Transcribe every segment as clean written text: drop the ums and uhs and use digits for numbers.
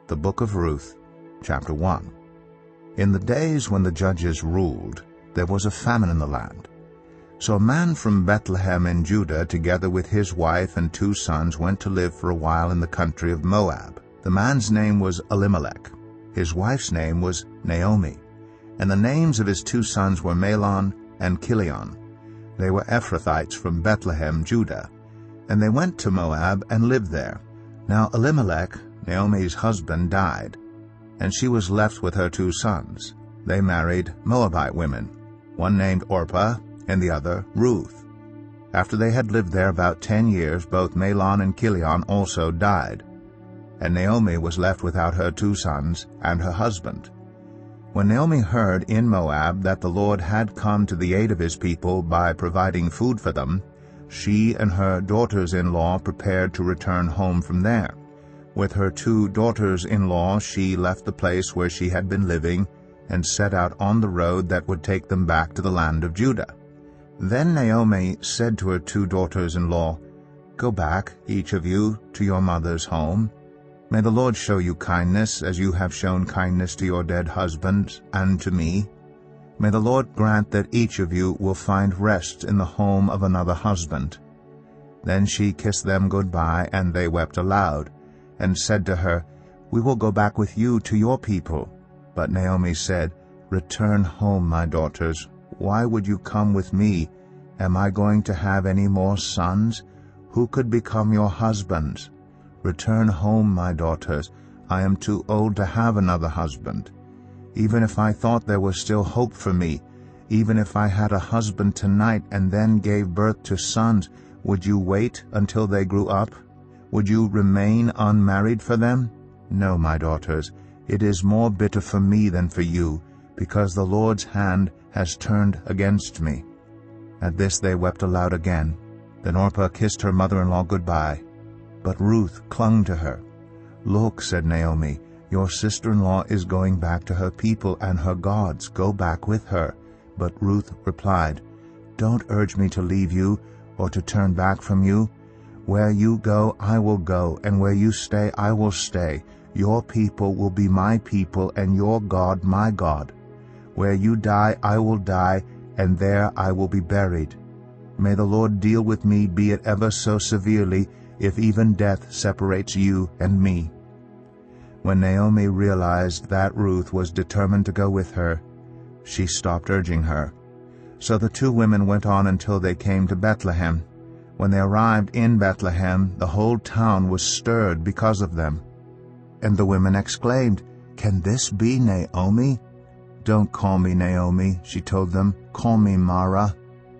The Book of Ruth, chapter 1. In the days when the judges ruled, there was a famine in the land. So a man from Bethlehem in Judah, together with his wife and 2 sons, went to live for a while in the country of Moab. The man's name was Elimelech. His wife's name was Naomi. And the names of his 2 sons were Mahlon and Chilion. They were Ephrathites from Bethlehem, Judah. And they went to Moab and lived there. Now Elimelech, Naomi's husband, died, and she was left with her 2 sons. They married Moabite women, one named Orpah and the other Ruth. After they had lived there about 10 years, both Mahlon and Chilion also died, and Naomi was left without her 2 sons and her husband. When Naomi heard in Moab that the Lord had come to the aid of his people by providing food for them, she and her daughters-in-law prepared to return home from there. With her 2 daughters-in-law she left the place where she had been living and set out on the road that would take them back to the land of Judah. Then Naomi said to her 2 daughters-in-law, "Go back, each of you, to your mother's home. May the Lord show you kindness, as you have shown kindness to your dead husband and to me. May the Lord grant that each of you will find rest in the home of another husband." Then she kissed them good-bye, and they wept aloud, and said to her, "We will go back with you to your people." But Naomi said, "Return home, my daughters. Why would you come with me? Am I going to have any more sons? Who could become your husbands? Return home, my daughters. I am too old to have another husband. Even if I thought there was still hope for me, even if I had a husband tonight and then gave birth to sons, would you wait until they grew up? Would you remain unmarried for them? No, my daughters, it is more bitter for me than for you, because the Lord's hand has turned against me." At this they wept aloud again. Then Orpah kissed her mother-in-law good-bye, but Ruth clung to her. "Look," said Naomi, "your sister-in-law is going back to her people and her gods. Go back with her." But Ruth replied, "Don't urge me to leave you or to turn back from you. Where you go, I will go, and where you stay, I will stay. Your people will be my people, and your God my God. Where you die, I will die, and there I will be buried. May the Lord deal with me, be it ever so severely, if even death separates you and me." When Naomi realized that Ruth was determined to go with her, she stopped urging her. So the 2 women went on until they came to Bethlehem. When they arrived in Bethlehem, the whole town was stirred because of them. And the women exclaimed, "Can this be Naomi?" "Don't call me Naomi," she told them. "Call me Mara,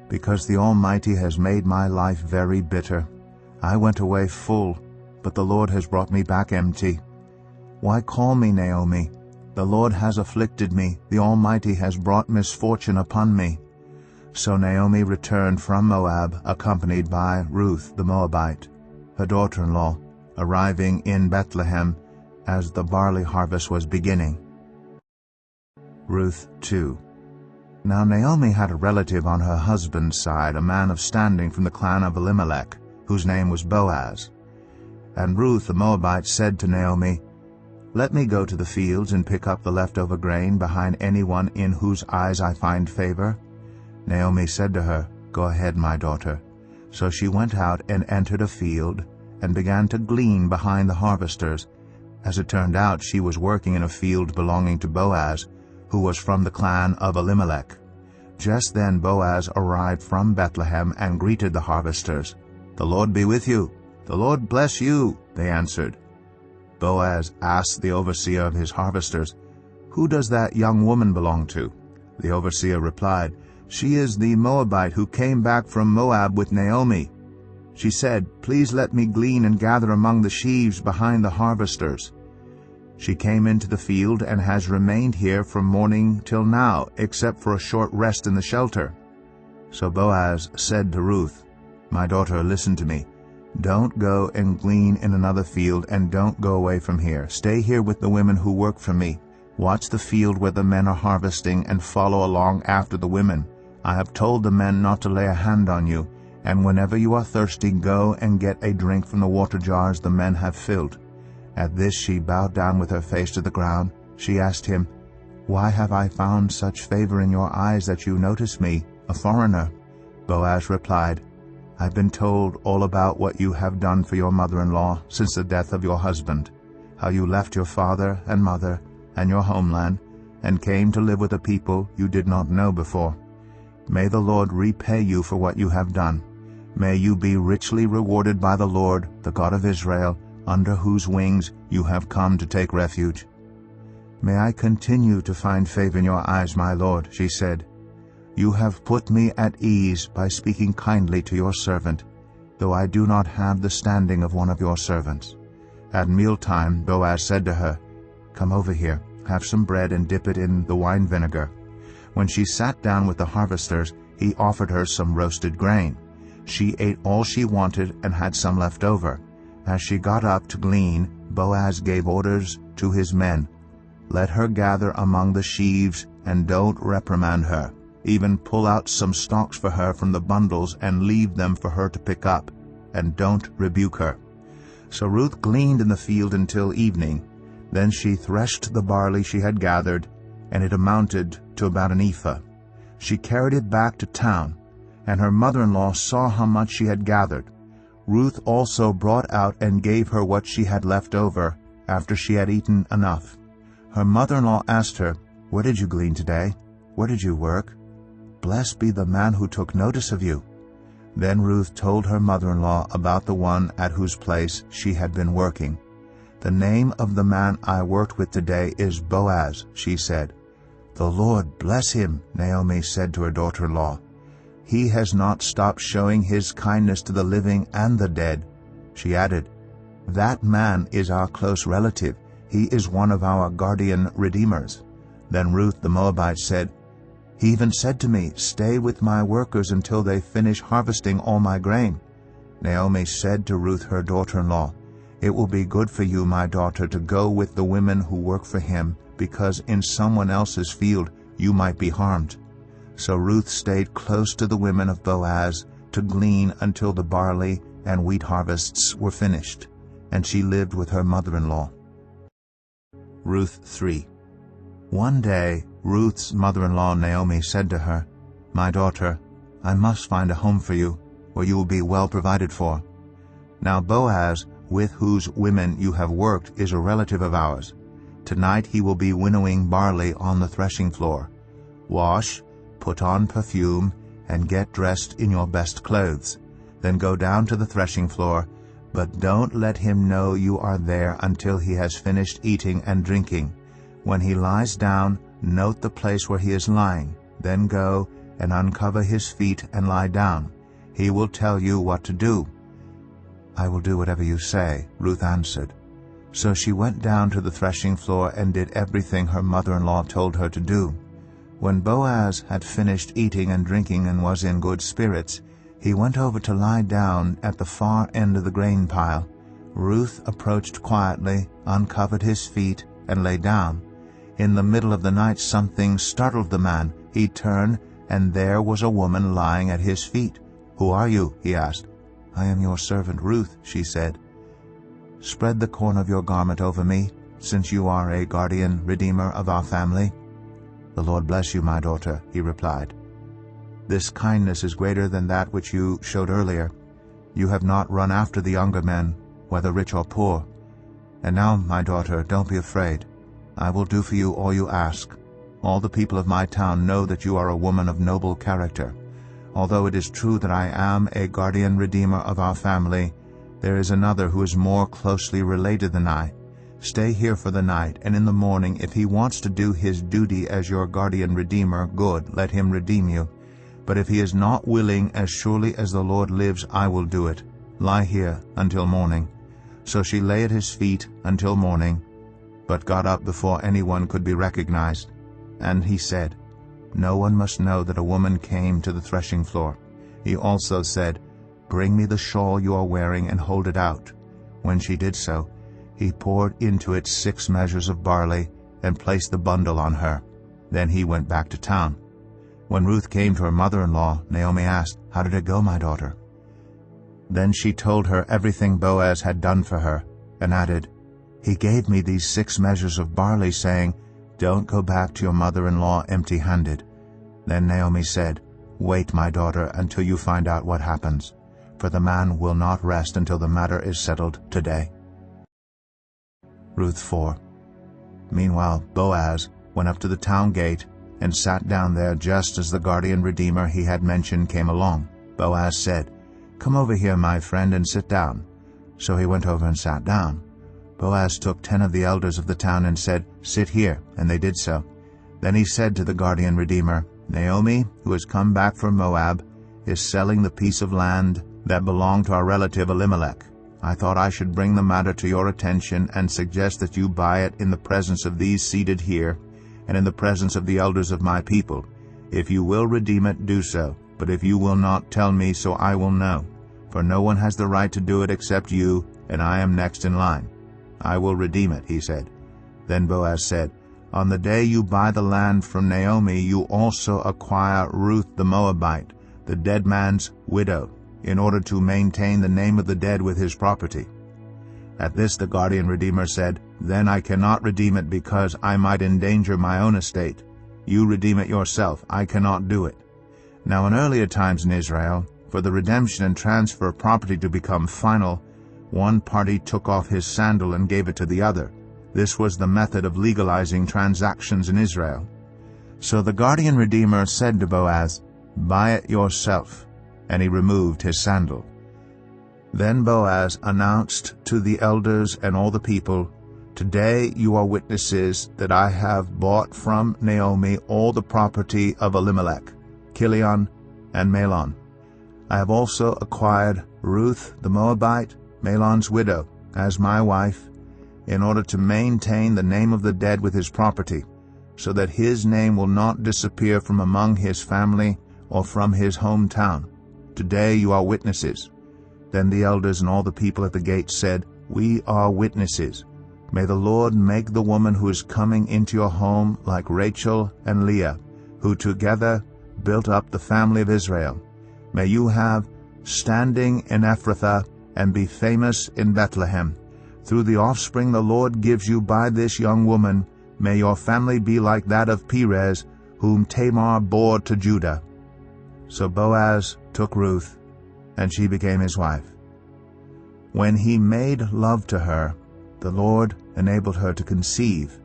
because the Almighty has made my life very bitter. I went away full, but the Lord has brought me back empty. Why call me Naomi? The Lord has afflicted me. The Almighty has brought misfortune upon me." So Naomi returned from Moab, accompanied by Ruth the Moabite, her daughter-in-law, arriving in Bethlehem as the barley harvest was beginning. Ruth 2. Now Naomi had a relative on her husband's side, a man of standing from the clan of Elimelech, whose name was Boaz. And Ruth the Moabite said to Naomi, "Let me go to the fields and pick up the leftover grain behind anyone in whose eyes I find favor." Naomi said to her, "Go ahead, my daughter." So she went out and entered a field and began to glean behind the harvesters. As it turned out, she was working in a field belonging to Boaz, who was from the clan of Elimelech. Just then Boaz arrived from Bethlehem and greeted the harvesters. "The Lord be with you." "The Lord bless you," they answered. Boaz asked the overseer of his harvesters, "Who does that young woman belong to?" The overseer replied, "She is the Moabite who came back from Moab with Naomi. She said, 'Please let me glean and gather among the sheaves behind the harvesters.' She came into the field and has remained here from morning till now, except for a short rest in the shelter." So Boaz said to Ruth, "My daughter, listen to me. Don't go and glean in another field, and don't go away from here. Stay here with the women who work for me. Watch the field where the men are harvesting and follow along after the women. I have told the men not to lay a hand on you, and whenever you are thirsty, go and get a drink from the water jars the men have filled. At this she bowed down with her face to the ground. She asked him, "Why have I found such favor in your eyes that you notice me, a foreigner?" Boaz replied, "I've been told all about what you have done for your mother-in-law since the death of your husband, how you left your father and mother and your homeland and came to live with a people you did not know before. May the Lord repay you for what you have done. May you be richly rewarded by the Lord, the God of Israel, under whose wings you have come to take refuge." "May I continue to find favor in your eyes, my lord," she said. "You have put me at ease by speaking kindly to your servant, though I do not have the standing of one of your servants." At mealtime Boaz said to her, "Come over here, have some bread and dip it in the wine vinegar." When she sat down with the harvesters, he offered her some roasted grain. She ate all she wanted and had some left over. As she got up to glean, Boaz gave orders to his men, "Let her gather among the sheaves, and don't reprimand her. Even pull out some stalks for her from the bundles and leave them for her to pick up, and don't rebuke her." So Ruth gleaned in the field until evening. Then she threshed the barley she had gathered, and it amounted to about an ephah. She carried it back to town, and her mother-in-law saw how much she had gathered. Ruth also brought out and gave her what she had left over after she had eaten enough. Her mother-in-law asked her, "Where did you glean today? Where did you work? Blessed be the man who took notice of you." Then Ruth told her mother-in-law about the one at whose place she had been working. "The name of the man I worked with today is Boaz," she said. "The Lord bless him," Naomi said to her daughter-in-law. "He has not stopped showing his kindness to the living and the dead." She added, "That man is our close relative. He is one of our guardian redeemers." Then Ruth the Moabite said, "He even said to me, 'Stay with my workers until they finish harvesting all my grain.'" Naomi said to Ruth her daughter-in-law, "It will be good for you, my daughter, to go with the women who work for him, because in someone else's field you might be harmed." So Ruth stayed close to the women of Boaz to glean until the barley and wheat harvests were finished, and she lived with her mother-in-law. Ruth 3. One day Ruth's mother-in-law Naomi said to her, "My daughter, I must find a home for you, where you will be well provided for. Now Boaz, with whose women you have worked, is a relative of ours. Tonight he will be winnowing barley on the threshing floor. Wash, put on perfume, and get dressed in your best clothes. Then go down to the threshing floor, but don't let him know you are there until he has finished eating and drinking. When he lies down, note the place where he is lying. Then go and uncover his feet and lie down. He will tell you what to do." "I will do whatever you say," Ruth answered. So she went down to the threshing floor and did everything her mother-in-law told her to do. When Boaz had finished eating and drinking and was in good spirits, he went over to lie down at the far end of the grain pile. Ruth approached quietly, uncovered his feet, and lay down. In the middle of the night something startled the man. He turned, and there was a woman lying at his feet. "Who are you?" he asked. "I am your servant Ruth," she said. "Spread the corner of your garment over me, since you are a guardian redeemer of our family." "The Lord bless you, my daughter," he replied. "This kindness is greater than that which you showed earlier. You have not run after the younger men, whether rich or poor. And now, my daughter, don't be afraid. I will do for you all you ask. All the people of my town know that you are a woman of noble character. Although it is true that I am a guardian redeemer of our family, there is another who is more closely related than I. Stay here for the night, and in the morning, if he wants to do his duty as your guardian redeemer, good, let him redeem you. But if he is not willing, as surely as the Lord lives, I will do it. Lie here until morning." So she lay at his feet until morning, but got up before anyone could be recognized. And he said, "No one must know that a woman came to the threshing floor." He also said, "Bring me the shawl you are wearing and hold it out." When she did so, he poured into it 6 measures of barley and placed the bundle on her. Then he went back to town. When Ruth came to her mother-in-law, Naomi asked, "How did it go, my daughter?" Then she told her everything Boaz had done for her, and added, He gave me these 6 measures of barley, saying, 'Don't go back to your mother-in-law empty-handed.' Then Naomi said, 'Wait, my daughter, until you find out what happens, for the man will not rest until the matter is settled today.'" Ruth 4. Meanwhile Boaz went up to the town gate and sat down there just as the guardian redeemer he had mentioned came along. Boaz said, "Come over here, my friend, and sit down." So he went over and sat down. Boaz took 10 of the elders of the town and said, "Sit here," and they did so. Then he said to the guardian redeemer, "Naomi, who has come back from Moab, is selling the piece of land that belonged to our relative Elimelech. I thought I should bring the matter to your attention and suggest that you buy it in the presence of these seated here and in the presence of the elders of my people. If you will redeem it, do so. But if you will not, tell me, so I will know. For no one has the right to do it except you, and I am next in line." "I will redeem it," he said. Then Boaz said, "On the day you buy the land from Naomi, you also acquire Ruth the Moabite, the dead man's widow, in order to maintain the name of the dead with his property." At this the guardian redeemer said, "Then I cannot redeem it because I might endanger my own estate. You redeem it yourself. I cannot do it." Now in earlier times in Israel, for the redemption and transfer of property to become final, one party took off his sandal and gave it to the other. This was the method of legalizing transactions in Israel. So the guardian redeemer said to Boaz, "Buy it yourself." And he removed his sandal. Then Boaz announced to the elders and all the people, "Today you are witnesses that I have bought from Naomi all the property of Elimelech, Chilion, and Mahlon. I have also acquired Ruth the Moabite, Mahlon's widow, as my wife, in order to maintain the name of the dead with his property, so that his name will not disappear from among his family or from his hometown. Today you are witnesses." Then the elders and all the people at the gate said, "We are witnesses. May the Lord make the woman who is coming into your home like Rachel and Leah, who together built up the family of Israel. May you have standing in Ephrathah and be famous in Bethlehem. Through the offspring the Lord gives you by this young woman, may your family be like that of Perez, whom Tamar bore to Judah." So Boaz took Ruth, and she became his wife. When he made love to her, the Lord enabled her to conceive,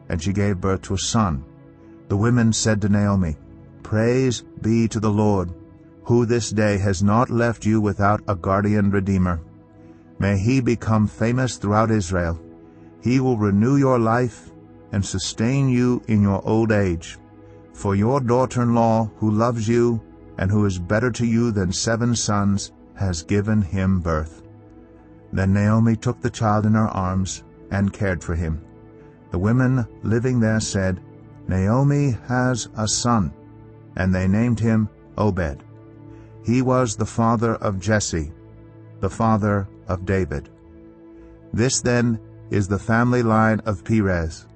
and she gave birth to a son. The women said to Naomi, "Praise be to the Lord, who this day has not left you without a guardian redeemer. May he become famous throughout Israel. He will renew your life and sustain you in your old age. For your daughter-in-law, who loves you and who is better to you than 7 sons, has given him birth." Then Naomi took the child in her arms and cared for him. The women living there said, "Naomi has a son," and they named him Obed. He was the father of Jesse, the father of David. This then is the family line of Perez.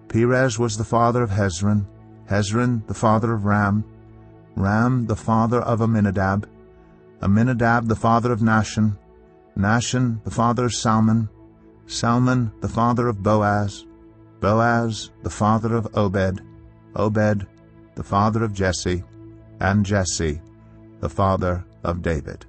Perez was the father of Hezron, Hezron the father of Ram, Ram the father of Amminadab, Amminadab the father of Nahshon, Nahshon the father of Salmon, Salmon the father of Boaz, Boaz the father of Obed, Obed the father of Jesse, and Jesse the father of David.